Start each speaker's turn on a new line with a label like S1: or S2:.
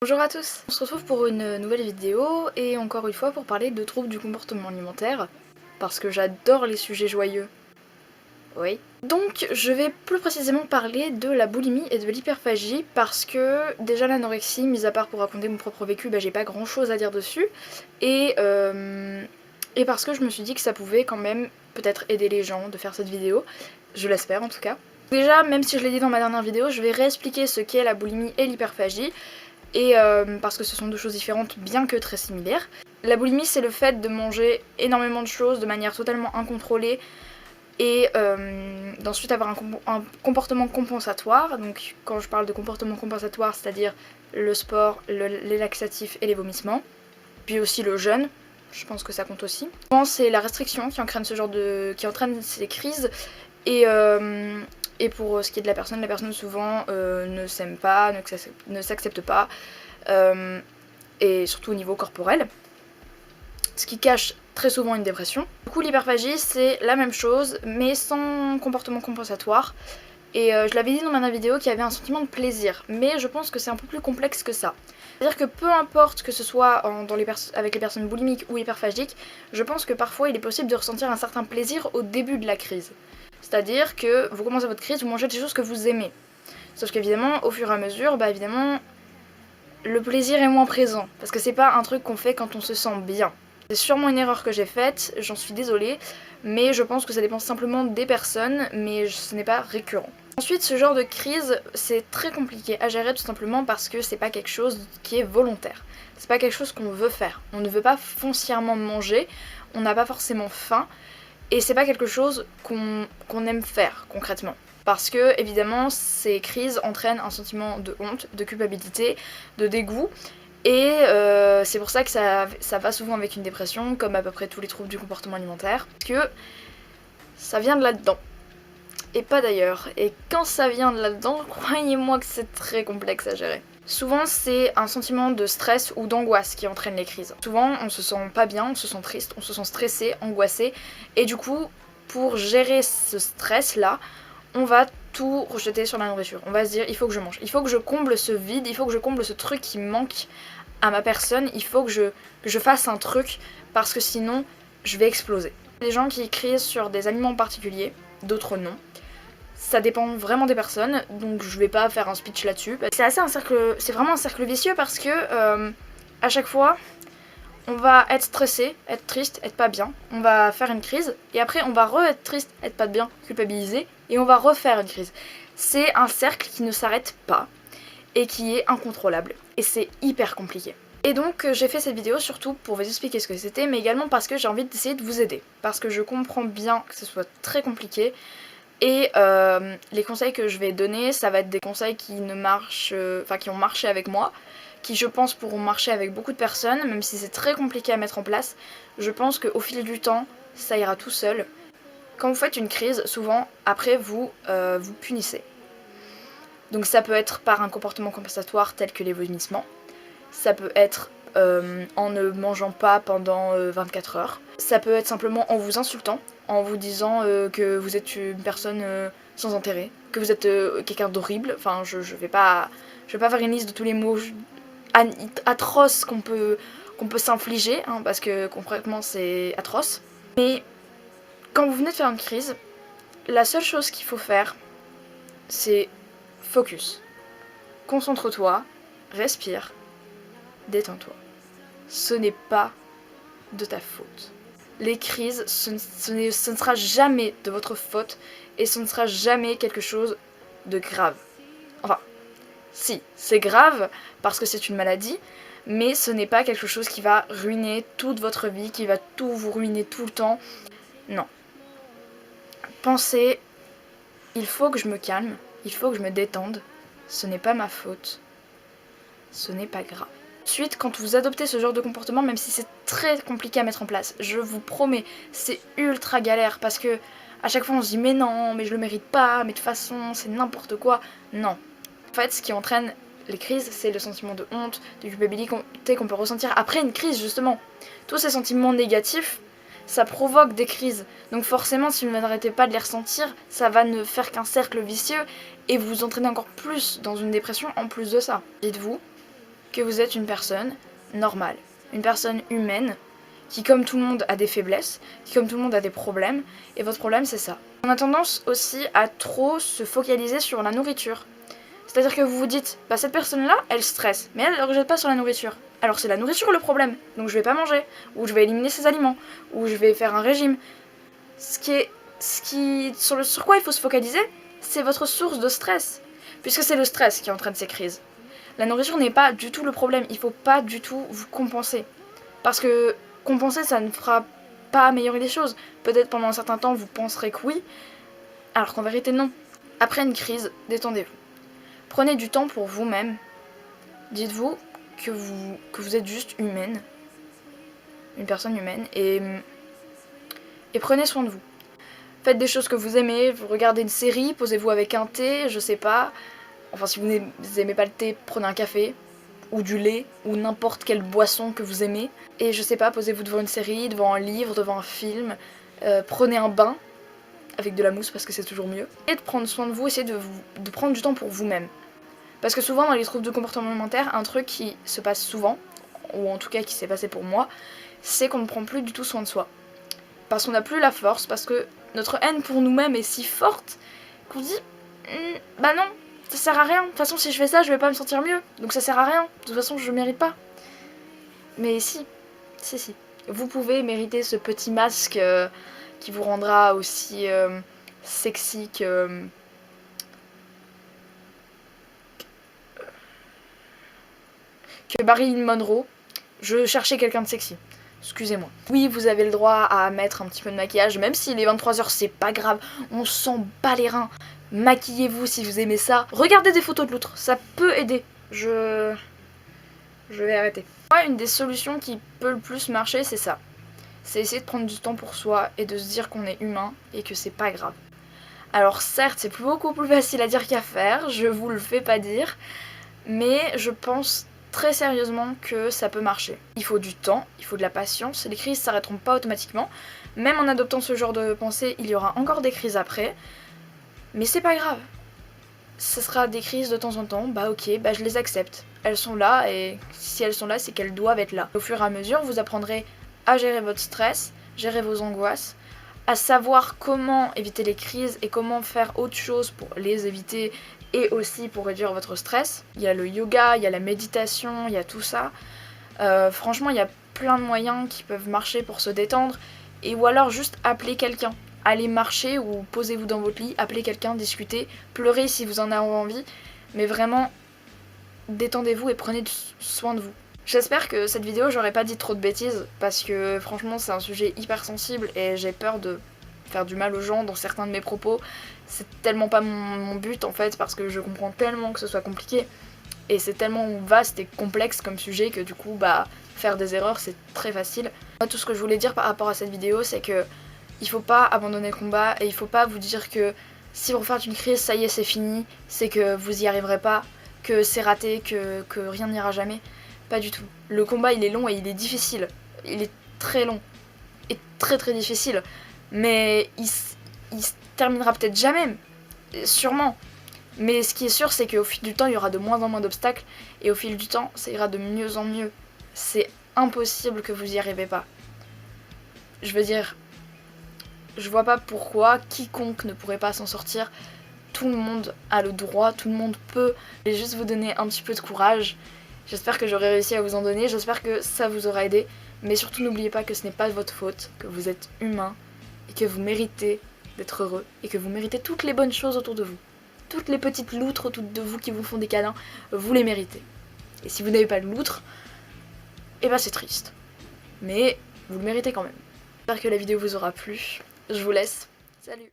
S1: Bonjour à tous, on se retrouve pour une nouvelle vidéo et encore une fois pour parler de troubles du comportement alimentaire parce que j'adore les sujets joyeux. Oui. Donc je vais plus précisément parler de la boulimie et de l'hyperphagie parce que déjà l'anorexie, mis à part pour raconter mon propre vécu, j'ai pas grand chose à dire dessus et parce que je me suis dit que ça pouvait quand même peut-être aider les gens de faire cette vidéo, je l'espère en tout cas. Déjà, même si je l'ai dit dans ma dernière vidéo, je vais réexpliquer ce qu'est la boulimie et l'hyperphagie. Et parce que ce sont deux choses différentes bien que très similaires. La boulimie, c'est le fait de manger énormément de choses de manière totalement incontrôlée et d'ensuite avoir un comportement compensatoire. Donc quand je parle de comportement compensatoire, c'est-à-dire le sport, les laxatifs et les vomissements. Puis aussi le jeûne, je pense que ça compte aussi. Souvent c'est la restriction qui entraîne qui entraîne ces crises et pour ce qui est de la personne souvent ne s'aime pas, ne s'accepte pas, et surtout au niveau corporel, ce qui cache très souvent une dépression. Du coup l'hyperphagie c'est la même chose mais sans comportement compensatoire. Et je l'avais dit dans ma vidéo qu'il y avait un sentiment de plaisir, mais je pense que c'est un peu plus complexe que ça. C'est-à-dire que peu importe que ce soit avec les personnes boulimiques ou hyperphagiques, je pense que parfois il est possible de ressentir un certain plaisir au début de la crise. C'est-à-dire que vous commencez votre crise, vous mangez des choses que vous aimez. Sauf qu'évidemment, au fur et à mesure, évidemment, le plaisir est moins présent. Parce que c'est pas un truc qu'on fait quand on se sent bien. C'est sûrement une erreur que j'ai faite, j'en suis désolée, mais je pense que ça dépend simplement des personnes, mais ce n'est pas récurrent. Ensuite, ce genre de crise, c'est très compliqué à gérer tout simplement parce que c'est pas quelque chose qui est volontaire. C'est pas quelque chose qu'on veut faire. On ne veut pas foncièrement manger, on n'a pas forcément faim, et c'est pas quelque chose qu'on aime faire concrètement. Parce que, évidemment, ces crises entraînent un sentiment de honte, de culpabilité, de dégoût, et c'est pour ça que ça va souvent avec une dépression, comme à peu près tous les troubles du comportement alimentaire, que ça vient de là-dedans. Et pas d'ailleurs. Et quand ça vient de là-dedans, croyez-moi que c'est très complexe à gérer. Souvent, c'est un sentiment de stress ou d'angoisse qui entraîne les crises. Souvent, on se sent pas bien, on se sent triste, on se sent stressé, angoissé. Et du coup, pour gérer ce stress-là, on va tout rejeter sur la nourriture. On va se dire, il faut que je mange, il faut que je comble ce vide, il faut que je comble ce truc qui manque à ma personne, il faut que je fasse un truc parce que sinon, je vais exploser. Les gens qui crient sur des aliments particuliers, d'autres non. Ça dépend vraiment des personnes, donc je vais pas faire un speech là-dessus. C'est vraiment un cercle vicieux parce que à chaque fois, on va être stressé, être triste, être pas bien, on va faire une crise, et après on va être triste, être pas bien, culpabilisé, et on va refaire une crise. C'est un cercle qui ne s'arrête pas, et qui est incontrôlable, et c'est hyper compliqué. Et donc j'ai fait cette vidéo surtout pour vous expliquer ce que c'était, mais également parce que j'ai envie d'essayer de vous aider, parce que je comprends bien que ce soit très compliqué, et les conseils que je vais donner, ça va être des conseils qui ont marché avec moi, qui je pense pourront marcher avec beaucoup de personnes, même si c'est très compliqué à mettre en place. Je pense qu'au fil du temps, ça ira tout seul. Quand vous faites une crise, souvent, après vous vous punissez. Donc ça peut être par un comportement compensatoire tel que les vomissements, ça peut être en ne mangeant pas pendant 24 heures, ça peut être simplement en vous insultant, en vous disant que vous êtes une personne sans intérêt, que vous êtes quelqu'un d'horrible. Enfin, je vais pas faire une liste de tous les mots atroces qu'on peut s'infliger, hein, parce que concrètement c'est atroce. Mais quand vous venez de faire une crise, la seule chose qu'il faut faire, c'est focus. Concentre-toi, respire, détends-toi. Ce n'est pas de ta faute. Les crises, ce ne sera jamais de votre faute et ce ne sera jamais quelque chose de grave. Enfin, si, c'est grave parce que c'est une maladie, mais ce n'est pas quelque chose qui va ruiner toute votre vie, qui va tout vous ruiner tout le temps. Non. Pensez, il faut que je me calme, il faut que je me détende, ce n'est pas ma faute, ce n'est pas grave. Ensuite, quand vous adoptez ce genre de comportement, même si c'est très compliqué à mettre en place, je vous promets, c'est ultra galère parce que à chaque fois on se dit mais non, mais je le mérite pas, mais de toute façon c'est n'importe quoi. Non. En fait, ce qui entraîne les crises, c'est le sentiment de honte, de culpabilité qu'on peut ressentir après une crise justement. Tous ces sentiments négatifs, ça provoque des crises. Donc forcément, si vous n'arrêtez pas de les ressentir, ça va ne faire qu'un cercle vicieux et vous entraîner encore plus dans une dépression en plus de ça. Dites-vous que vous êtes une personne normale, une personne humaine, qui comme tout le monde a des faiblesses, qui comme tout le monde a des problèmes, et votre problème c'est ça. On a tendance aussi à trop se focaliser sur la nourriture. C'est-à-dire que vous vous dites, bah cette personne-là, elle stresse, mais elle ne rejette pas sur la nourriture. Alors c'est la nourriture le problème, donc je vais pas manger, ou je vais éliminer ces aliments, ou je vais faire un régime. Sur quoi il faut se focaliser, c'est votre source de stress, puisque c'est le stress qui entraîne ces crises. La nourriture n'est pas du tout le problème, il faut pas du tout vous compenser. Parce que compenser, ça ne fera pas améliorer les choses. Peut-être pendant un certain temps, vous penserez que oui, alors qu'en vérité, non. Après une crise, détendez-vous. Prenez du temps pour vous-même. Dites-vous que vous êtes juste humaine, une personne humaine, et prenez soin de vous. Faites des choses que vous aimez, vous regardez une série, posez-vous avec un thé, je sais pas. Enfin, si vous n'aimez pas le thé, prenez un café, ou du lait, ou n'importe quelle boisson que vous aimez. Et je sais pas, posez-vous devant une série, devant un livre, devant un film, prenez un bain, avec de la mousse parce que c'est toujours mieux. Et de prendre soin de vous, essayez de prendre du temps pour vous-même. Parce que souvent dans les troubles de comportement alimentaire, un truc qui se passe souvent, ou en tout cas qui s'est passé pour moi, c'est qu'on ne prend plus du tout soin de soi. Parce qu'on n'a plus la force, parce que notre haine pour nous-mêmes est si forte qu'on dit bah non, ça sert à rien. De toute façon, si je fais ça, je vais pas me sentir mieux. Donc ça sert à rien. De toute façon, je mérite pas. Mais si. Vous pouvez mériter ce petit masque qui vous rendra aussi sexy que Marilyn Monroe. Je cherchais quelqu'un de sexy. Excusez-moi. Oui, vous avez le droit à mettre un petit peu de maquillage, même s'il est 23h, c'est pas grave. On s'en bat les reins. Maquillez-vous si vous aimez ça. Regardez des photos de l'autre, ça peut aider. Je vais arrêter. Moi, une des solutions qui peut le plus marcher, c'est ça. C'est essayer de prendre du temps pour soi et de se dire qu'on est humain et que c'est pas grave. Alors certes, c'est beaucoup plus facile à dire qu'à faire, je vous le fais pas dire, mais je pense très sérieusement que ça peut marcher. Il faut du temps, il faut de la patience, les crises s'arrêteront pas automatiquement. Même en adoptant ce genre de pensée, il y aura encore des crises après. Mais c'est pas grave. Ce sera des crises de temps en temps, bah ok, bah je les accepte. Elles sont là et si elles sont là, c'est qu'elles doivent être là. Au fur et à mesure, vous apprendrez à gérer votre stress, gérer vos angoisses, à savoir comment éviter les crises et comment faire autre chose pour les éviter et aussi pour réduire votre stress. Il y a le yoga, il y a la méditation, il y a tout ça. Franchement, il y a plein de moyens qui peuvent marcher pour se détendre et ou alors juste appeler quelqu'un. Allez marcher ou posez-vous dans votre lit, appelez quelqu'un, discutez, pleurez si vous en avez envie, mais vraiment détendez-vous et prenez soin de vous. J'espère que cette vidéo, j'aurais pas dit trop de bêtises, parce que franchement c'est un sujet hyper sensible et j'ai peur de faire du mal aux gens dans certains de mes propos. C'est tellement pas mon but en fait, parce que je comprends tellement que ce soit compliqué, et c'est tellement vaste et complexe comme sujet que du coup, bah, faire des erreurs c'est très facile. Moi, tout ce que je voulais dire par rapport à cette vidéo, c'est que il faut pas abandonner le combat et il faut pas vous dire que si vous refaites une crise, ça y est, c'est fini, c'est que vous y arriverez pas, que c'est raté, que rien n'ira jamais. Pas du tout. Le combat, il est long et il est difficile. Il est très long et très très difficile. Mais il se terminera peut-être jamais, sûrement. Mais ce qui est sûr, c'est qu'au fil du temps, il y aura de moins en moins d'obstacles et au fil du temps, ça ira de mieux en mieux. C'est impossible que vous y arrivez pas. Je veux dire, je vois pas pourquoi quiconque ne pourrait pas s'en sortir. Tout le monde a le droit, tout le monde peut. Je vais juste vous donner un petit peu de courage. J'espère que j'aurai réussi à vous en donner, j'espère que ça vous aura aidé. Mais surtout n'oubliez pas que ce n'est pas de votre faute, que vous êtes humain et que vous méritez d'être heureux et que vous méritez toutes les bonnes choses autour de vous. Toutes les petites loutres autour de vous qui vous font des câlins, vous les méritez. Et si vous n'avez pas de loutre, eh ben c'est triste. Mais vous le méritez quand même. J'espère que la vidéo vous aura plu. Je vous laisse. Salut!